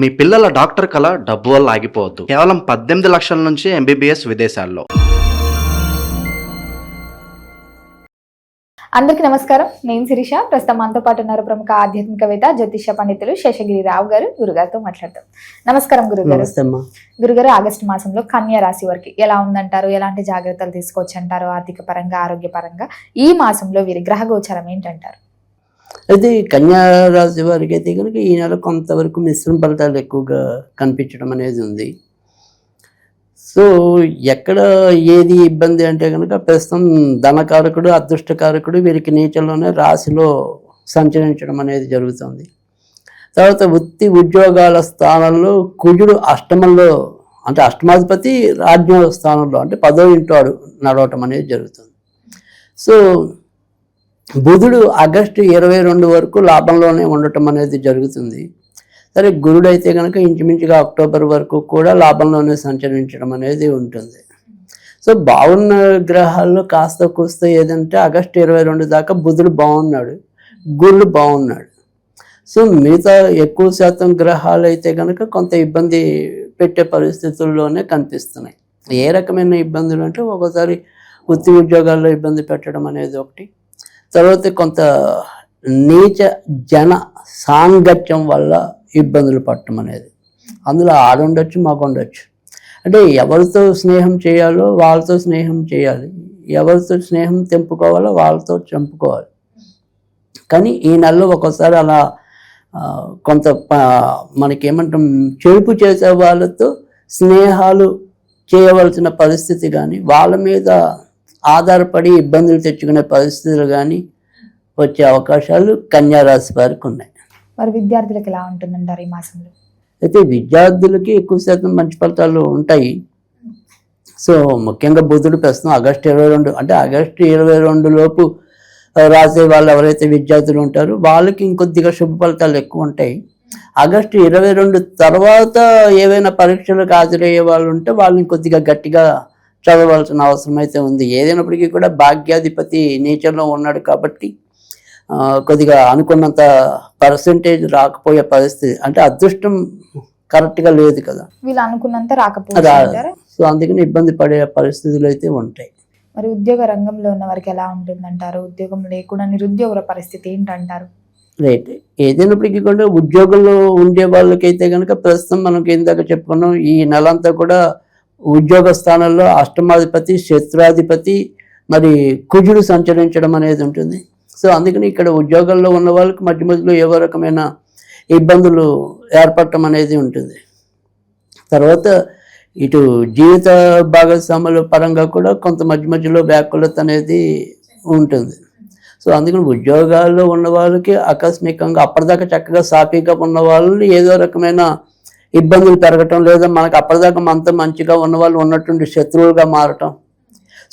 మీ పిల్లల డాక్టర్ కళ డబ్బు వల్ల ఆగిపోవద్దు. కేవలం 18 లక్షల నుంచి MBBS విదేశాల్లో. అందరికీ నమస్కారం. నేను శిరీష. ప్రస్తుతం మనతో పాటు ఉన్నారు ప్రముఖ ఆధ్యాత్మికవేత్త జ్యోతిష పండితులు శేషగిరి రావు గారు. గురుగారితో మాట్లాడతాం. నమస్కారం గురుగారు. గురుగారు, ఆగస్టు మాసంలో కన్యా రాశి వారికి ఎలా ఉందంటారు? ఎలాంటి జాగ్రత్తలు తీసుకోవచ్చు అంటారు? ఆర్థిక పరంగా, ఆరోగ్య పరంగా ఈ మాసంలో వీరి గ్రహ గోచారం ఏంటంటారు? అయితే కన్యా రాశి వారికి అయితే కనుక ఈ నెల కొంతవరకు మిశ్రమ ఫలితాలు ఎక్కువగా కనిపించడం అనేది ఉంది. సో ఎక్కడ ఏది ఇబ్బంది అంటే కనుక ప్రస్తుతం ధనకారకుడు, అదృష్టకారకుడు వీరికి నీచలోనే రాశిలో సంచరించడం అనేది జరుగుతుంది. తర్వాత వృత్తి ఉద్యోగాల స్థానంలో కుజుడు అష్టమంలో, అంటే అష్టమాధిపతి రాజ్య స్థానంలో అంటే 10వ ఇంట్లో నడవటం అనేది జరుగుతుంది. సో బుధుడు ఆగస్టు 22 వరకు లాభంలోనే ఉండటం అనేది జరుగుతుంది. సరే, గురుడు అయితే కనుక ఇంచుమించుగా అక్టోబర్ వరకు కూడా లాభంలోనే సంచరించడం అనేది ఉంటుంది. సో బాగున్న గ్రహాల్లో కాస్త కూస్త ఏదంటే ఆగస్టు 22 దాకా బుధుడు బాగున్నాడు, గురుడు బాగున్నాడు. సో మిగతా ఎక్కువ శాతం గ్రహాలు అయితే కనుక కొంత ఇబ్బంది పెట్టే పరిస్థితుల్లోనే కనిపిస్తున్నాయి. ఏ రకమైన ఇబ్బందులు అంటే ఒకసారి వృత్తి ఉద్యోగాల్లో ఇబ్బంది పెట్టడం అనేది ఒకటి, తర్వాత కొంత నీచ జన సాంగత్యం వల్ల ఇబ్బందులు పడటం అనేది. అందులో ఆడుండొచ్చు, మగుండొచ్చు. అంటే ఎవరితో స్నేహం చేయాలో వాళ్ళతో స్నేహం చేయాలి, ఎవరితో స్నేహం తెంపుకోవాలో వాళ్ళతో చంపుకోవాలి. కానీ ఈ నెలలో ఒక్కోసారి అలా కొంత మనకేమంటాం చెడుపు చేసే వాళ్ళతో స్నేహాలు చేయవలసిన పరిస్థితి కానీ, వాళ్ళ మీద ఆధారపడి ఇబ్బందులు తెచ్చుకునే పరిస్థితులు కానీ వచ్చే అవకాశాలు కన్యా రాశి వారికి ఉన్నాయి. మరి విద్యార్థులకు ఎలా ఉంటుందంటారు ఈ మాసంలో? అయితే విద్యార్థులకి ఎక్కువ శాతం మంచి ఫలితాలు ఉంటాయి. సో ముఖ్యంగా బుధుడు ప్రస్తుతం ఆగస్టు 22 అంటే ఆగస్టు 22 లోపు రాసే వాళ్ళు ఎవరైతే విద్యార్థులు ఉంటారో వాళ్ళకి ఇంకొద్దిగా శుభ ఫలితాలు ఎక్కువ ఉంటాయి. ఆగస్టు 22 తర్వాత ఏవైనా పరీక్షలకు హాజరయ్యే వాళ్ళు ఉంటే వాళ్ళు ఇంకొద్దిగా గట్టిగా చదవాల్సిన అవసరం అయితే ఉంది. ఏదైనప్పటికీ కూడా భాగ్యాధిపతి నేచర్లో ఉన్నాడు కాబట్టి కొద్దిగా అనుకున్నంత పర్సెంటేజ్ రాకపోయే పరిస్థితి, అంటే అదృష్టం కరెక్ట్గా లేదు కదా, వీళ్ళు అనుకున్నంత రాకపోతే సో అందుకని ఇబ్బంది పడే పరిస్థితులు అయితే ఉంటాయి. మరి ఉద్యోగ రంగంలో ఉన్న వారికి ఎలా ఉంటుందంటారు? ఉద్యోగం లేకుండా నిరుద్యోగుల పరిస్థితి ఏంటంటారు? రైట్, ఏదైనప్పటికీ కూడా ఉద్యోగంలో ఉండే వాళ్ళకైతే కనుక ప్రస్తుతం మనకి ఇందాక చెప్పుకున్నాం, ఈ నెలంతా కూడా ఉద్యోగ స్థానంలో అష్టమాధిపతి, శత్రుాధిపతి మరి కుజుడు సంచరించడం అనేది ఉంటుంది. సో అందుకని ఇక్కడ ఉద్యోగాల్లో ఉన్న వాళ్ళకి మధ్య మధ్యలో ఏవో రకమైన ఇబ్బందులు ఏర్పడటం అనేది ఉంటుంది. తర్వాత ఇటు జీవిత భాగస్వాముల పరంగా కూడా కొంత మధ్య మధ్యలో వ్యాకులత అనేది ఉంటుంది. సో అందుకని ఉద్యోగాల్లో ఉన్న వాళ్ళకి ఆకస్మికంగా అప్పటిదాకా చక్కగా సాఫీగా ఉన్న వాళ్ళని ఏదో రకమైన ఇబ్బందులు పెరగటం, లేదా మనకు అప్పటిదాకా మనతో మంచిగా ఉన్న వాళ్ళు ఉన్నటువంటి శత్రువులుగా మారటం,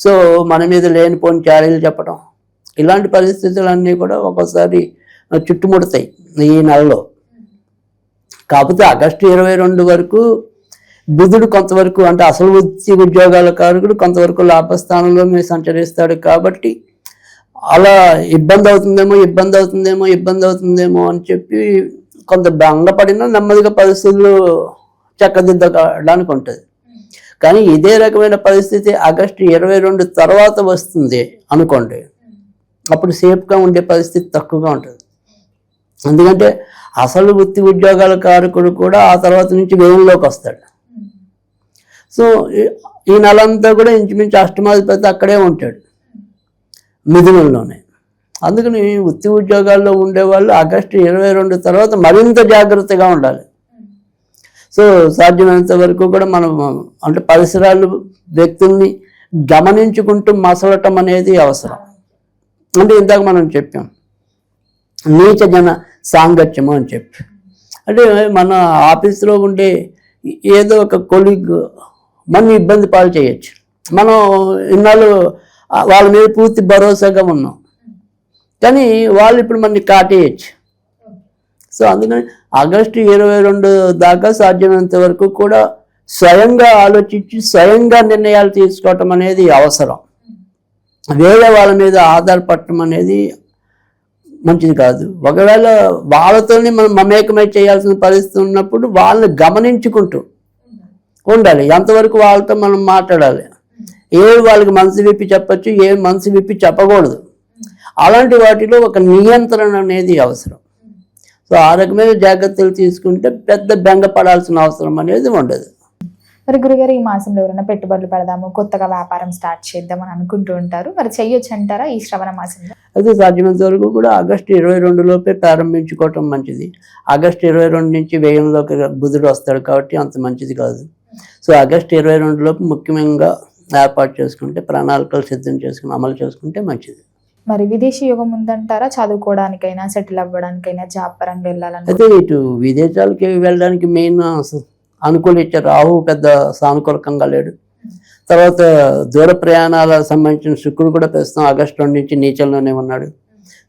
సో మన మీద లేనిపోని చారీలు చెప్పడం, ఇలాంటి పరిస్థితులన్నీ కూడా ఒక్కోసారి చుట్టుముడతాయి ఈ నెలలో. కాకపోతే ఆగస్టు 22 వరకు బుధుడు కొంతవరకు, అంటే అసలు వృత్తి ఉద్యోగాల కారకుడు కొంతవరకు లాభస్థానంలో సంచరిస్తాడు కాబట్టి అలా ఇబ్బంది అవుతుందేమో అని చెప్పి కొంత భంగపడినా నెమ్మదిగా పరిస్థితులు చక్కదిద్దడానికి ఉంటుంది. కానీ ఇదే రకమైన పరిస్థితి ఆగస్టు 22 తర్వాత వస్తుంది అనుకోండి, అప్పుడు సేఫ్గా ఉండే పరిస్థితి తక్కువగా ఉంటుంది. ఎందుకంటే అసలు వృత్తి ఉద్యోగాల కారకుడు కూడా ఆ తర్వాత నుంచి వ్యయంలోకి వస్తాడు. సో ఈ నెలంతా కూడా ఇంచుమించు అష్టమాధిపతి అక్కడే ఉంటాడు, మిథునంలోనే. అందుకని వృత్తి ఉద్యోగాల్లో ఉండేవాళ్ళు ఆగస్టు 22 తర్వాత మరింత జాగ్రత్తగా ఉండాలి. సో సాధ్యమైనంత వరకు కూడా మనం అంటే పరిసరాలు, వ్యక్తుల్ని గమనించుకుంటూ మసలటం అనేది అవసరం. అంటే ఇందాక మనం చెప్పాం నీచ జన సాంగత్యము అని చెప్పి, అంటే మన ఆఫీస్లో ఉండే ఏదో ఒక కొలీగ్ మన ఇబ్బంది పాలు చేయొచ్చు. మనం ఇన్నాళ్ళు వాళ్ళ మీద పూర్తి భరోసాగా ఉన్నాం, కానీ వాళ్ళు ఇప్పుడు మనని కాటేయచ్చు. సో అందుకని ఆగస్టు 22 దాకా సాధ్యమైనంత వరకు కూడా స్వయంగా ఆలోచించి స్వయంగా నిర్ణయాలు తీసుకోవటం అనేది అవసరం. వేరే వాళ్ళ మీద ఆధారపడటం అనేది మంచిది కాదు. ఒకవేళ వాళ్ళతోనే మనం మమేకమై చేయాల్సిన పరిస్థితి ఉన్నప్పుడు వాళ్ళని గమనించుకుంటూ ఉండాలి. ఎంతవరకు వాళ్ళతో మనం మాట్లాడాలి, ఏవి వాళ్ళకి మనసు విప్పి చెప్పచ్చు, ఏవి మనసు విప్పి చెప్పకూడదు, అలాంటి వాటిలో ఒక నియంత్రణ అనేది అవసరం. సో ఆ రకమైన జాగ్రత్తలు తీసుకుంటే పెద్ద బెంగపడాల్సిన అవసరం అనేది ఉండదు. మరి గురుగారు ఈ మాసంలో ఎవరైనా పెట్టుబడులు పెడదాము, కొత్తగా వ్యాపారం స్టార్ట్ చేద్దాం అని అనుకుంటూ ఉంటారు, మరి చెయ్యొచ్చు అంటారా ఈ శ్రవణ మాసంలో? అయితే సాధ్యమైనంత వరకు కూడా ఆగస్టు 22 లోపే ప్రారంభించుకోవటం మంచిది. ఆగస్టు 22 నుంచి వ్యయంలోకి బుధుడు వస్తాడు కాబట్టి అంత మంచిది కాదు. సో ఆగస్టు 22 లోపు ముఖ్యంగా ఏర్పాటు చేసుకుంటే, ప్రణాళికలు సిద్ధం చేసుకుని అమలు చేసుకుంటే మంచిది. మరి విదేశీ యుగం ఉందంటారా? చదువుకోవడానికైనా, సెటిల్ అవ్వడానికైనా, జాబ్ పరంగా వెళ్ళాలని? అయితే ఇటు విదేశాలకి వెళ్ళడానికి మెయిన్ అనుకూలించారు. రాహు పెద్ద సానుకూలకంగా లేడు. తర్వాత దూర ప్రయాణాలకు సంబంధించిన శుక్రుడు కూడా ప్రస్తుతం ఆగస్టు 2 నుంచి నీచంలోనే ఉన్నాడు.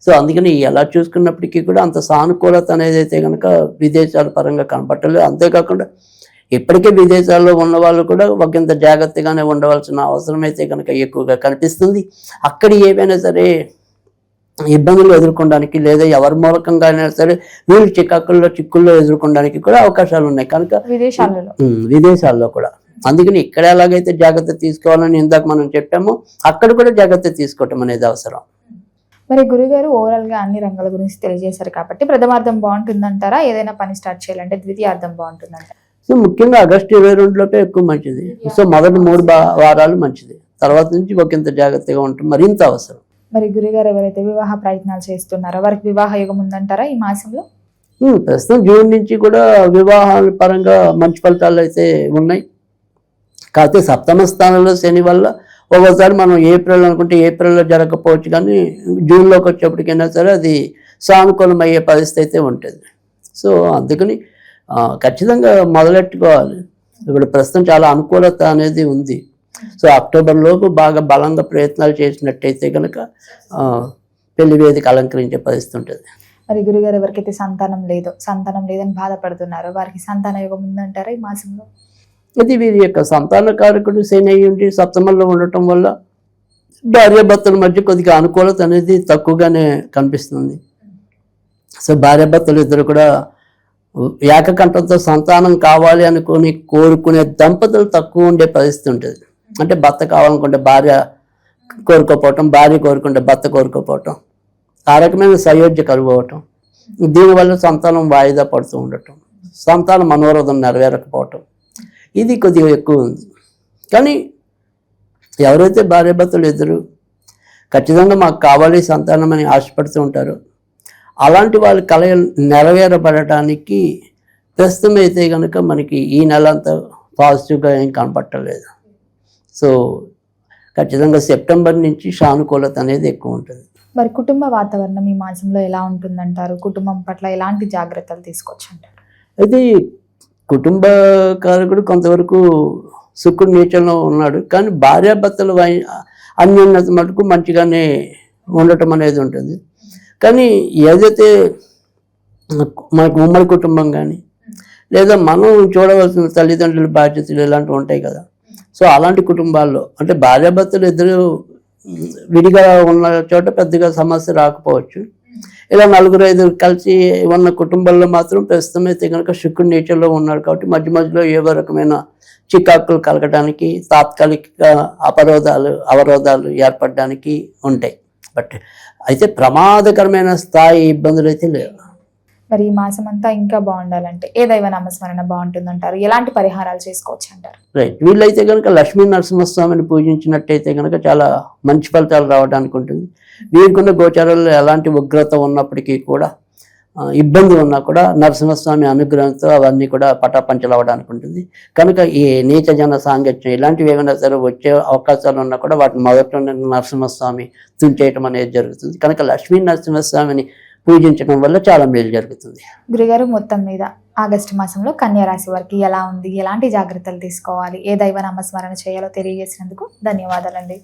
సో అందుకని ఎలా చూసుకున్నప్పటికీ కూడా అంత సానుకూలత అనేది అయితే కనుక విదేశాల పరంగా కనపట్టలేదు. అంతేకాకుండా ఇప్పటికే విదేశాల్లో ఉన్న వాళ్ళు కూడా ఒకంత జాగ్రత్తగానే ఉండవలసిన అవసరం అయితే కనుక ఎక్కువగా కనిపిస్తుంది. అక్కడ ఏవైనా సరే ఇబ్బందులు ఎదుర్కొనడానికి లేదా ఎవరి మూలకంగా అయినా సరే వీళ్ళు చిక్కుల్లో ఎదుర్కొనడానికి కూడా అవకాశాలు ఉన్నాయి కనుక విదేశాల్లో కూడా. అందుకని ఇక్కడ ఎలాగైతే జాగ్రత్త తీసుకోవాలని ఇందాక మనం చెప్పామో అక్కడ కూడా జాగ్రత్త తీసుకోవటం అనేది అవసరం. మరి గురుగారు ఓవరాల్ గా అన్ని రంగాల గురించి తెలియజేశారు కాబట్టి ప్రథమార్థం బాగుంటుందంటారా? ఏదైనా పని స్టార్ట్ చేయాలంటే ద్వితీయార్థం బాగుంటుందంటారా? సో ముఖ్యంగా ఆగస్టు 22 లోపే ఎక్కువ మంచిది. సో మొదటి 3 వారాలు మంచిది, తర్వాత నుంచి ఒకంత జాగ్రత్తగా ఉండటం మరింత అవసరం. మరి గురుగారు ఎవరైతే వివాహ ప్రయత్నాలు చేస్తున్నారో వారికి వివాహ యుగం ఉందంటారా ఈ మాసంలో? ప్రస్తుతం జూన్ నుంచి కూడా వివాహాల పరంగా మంచి ఫలితాలు అయితే ఉన్నాయి. కాకపోతే సప్తమ స్థానంలో శని వల్ల ఒక్కోసారి మనం ఏప్రిల్ అనుకుంటే ఏప్రిల్లో జరగకపోవచ్చు, కానీ జూన్లోకి వచ్చేప్పటికైనా సరే అది సానుకూలమయ్యే పరిస్థితి అయితే ఉంటుంది. సో అందుకని ఖచ్చితంగా మొదలెట్టుకోవాలి. ఇప్పుడు ప్రస్తుతం చాలా అనుకూలత అనేది ఉంది. సో అక్టోబర్ లోపు బాగా బలంగా ప్రయత్నాలు చేసినట్టయితే కనుక పెళ్లి వేదిక అలంకరించే పరిస్థితి ఉంటుంది. మరి గురుగారు ఎవరికైతే సంతానం లేదని బాధపడుతున్నారో వారికి సంతాన యోగం ఉందంటారా ఈ మాసంలో? అది వీరి యొక్క సంతాన కారకుడు శని అయి ఉండి సప్తమంలో ఉండటం వల్ల భార్యాభర్తల మధ్య కొద్దిగా అనుకూలత అనేది తక్కువగానే కనిపిస్తుంది. సో భార్యాభర్తలు ఇద్దరు కూడా ఏకకంఠంతో సంతానం కావాలి అనుకుని కోరుకునే దంపతులు తక్కువ ఉండే పరిస్థితి ఉంటుంది. అంటే భర్త కావాలనుకుంటే భార్య కోరుకోపోవటం, భార్య కోరుకుంటే భర్త కోరుకోపోవటం, ఆ రకమైన సయోధ్య కలుగవటం, దీనివల్ల సంతానం వాయిదా పడుతూ ఉండటం, సంతాన మనోరథం నెరవేరకపోవటం, ఇది కొద్దిగా ఎక్కువ ఉంది. కానీ ఎవరైతే భార్యాభర్తలు ఇద్దరు ఖచ్చితంగా మాకు కావాలి సంతానం అని ఆశపడుతూ ఉంటారో అలాంటి వాళ్ళ కళ నెరవేరబడటానికి ప్రస్తుతం అయితే కనుక మనకి ఈ నెల అంతా పాజిటివ్గా ఏం కనపట్టలేదు. సో ఖచ్చితంగా సెప్టెంబర్ నుంచి సానుకూలత అనేది ఎక్కువ ఉంటుంది. మరి కుటుంబ వాతావరణం ఈ మాసంలో ఎలా ఉంటుందంటారు? కుటుంబం పట్ల ఎలాంటి జాగ్రత్తలు తీసుకోవచ్చు అంటారు? అయితే కుటుంబ కారకుడు కొంతవరకు శుక్రుడు నీచంలో ఉన్నాడు, కానీ భార్యాభర్తలు అన్యోన్యత మటుకు మంచిగానే ఉండటం అనేది ఉంటుంది. కానీ ఏదైతే మనకు ఉమ్మడి కుటుంబం కానీ లేదా మనం చూడవలసిన తల్లిదండ్రుల బాధ్యతలు ఇలాంటివి ఉంటాయి కదా. సో అలాంటి కుటుంబాల్లో అంటే భార్యాభర్తలు ఇద్దరు విడిగా ఉన్న చోట పెద్దగా సమస్య రాకపోవచ్చు. ఇలా 4-5 కలిసి ఉన్న కుటుంబాల్లో మాత్రం ప్రస్తుతం అయితే కనుక శుక్రుడు నేచర్లో ఉన్నాడు కాబట్టి మధ్య మధ్యలో ఏవో రకమైన చికాకులు కలగడానికి, తాత్కాలిక అవరోధాలు ఏర్పడడానికి ఉంటాయి. బట్ అయితే ప్రమాదకరమైన స్థాయి ఇబ్బందులు అయితే లేవు. మరి ఈ మాసం అంతా ఇంకా బాగుండాలంటే ఏ దైవ నామస్మరణ బాగుంటుందంటారు? ఎలాంటి పరిహారాలు చేసుకోవచ్చు అంటారు? రైట్, వీళ్ళైతే కనుక లక్ష్మీ నరసింహస్వామిని పూజించినట్టయితే కనుక చాలా మంచి ఫలితాలు రావడానికి ఉంటుంది. వీరికున్న గోచారాల్లో ఎలాంటి ఉగ్రత ఉన్నప్పటికీ కూడా, ఇబ్బంది ఉన్నా కూడా నరసింహస్వామి అనుగ్రహంతో అవన్నీ కూడా పటాపంచలు అవ్వడానికి ఉంటుంది. కనుక ఈ నీచ జన సాంగత్యం ఇలాంటివి ఏమైనా సరే వచ్చే అవకాశాలు ఉన్నా కూడా వాటిని మొదట్లో నరసింహస్వామి తుంచేయటం అనేది జరుగుతుంది. కనుక లక్ష్మీ నరసింహస్వామిని పూజించడం వల్ల చాలా మేలు జరుగుతుంది. గురుగారు మొత్తం మీద ఆగస్టు మాసంలో కన్యా రాశి వారికి ఎలా ఉంది, ఎలాంటి జాగ్రత్తలు తీసుకోవాలి, ఏ దైవ నామస్మరణ చేయాలో తెలియజేసినందుకు ధన్యవాదాలండి.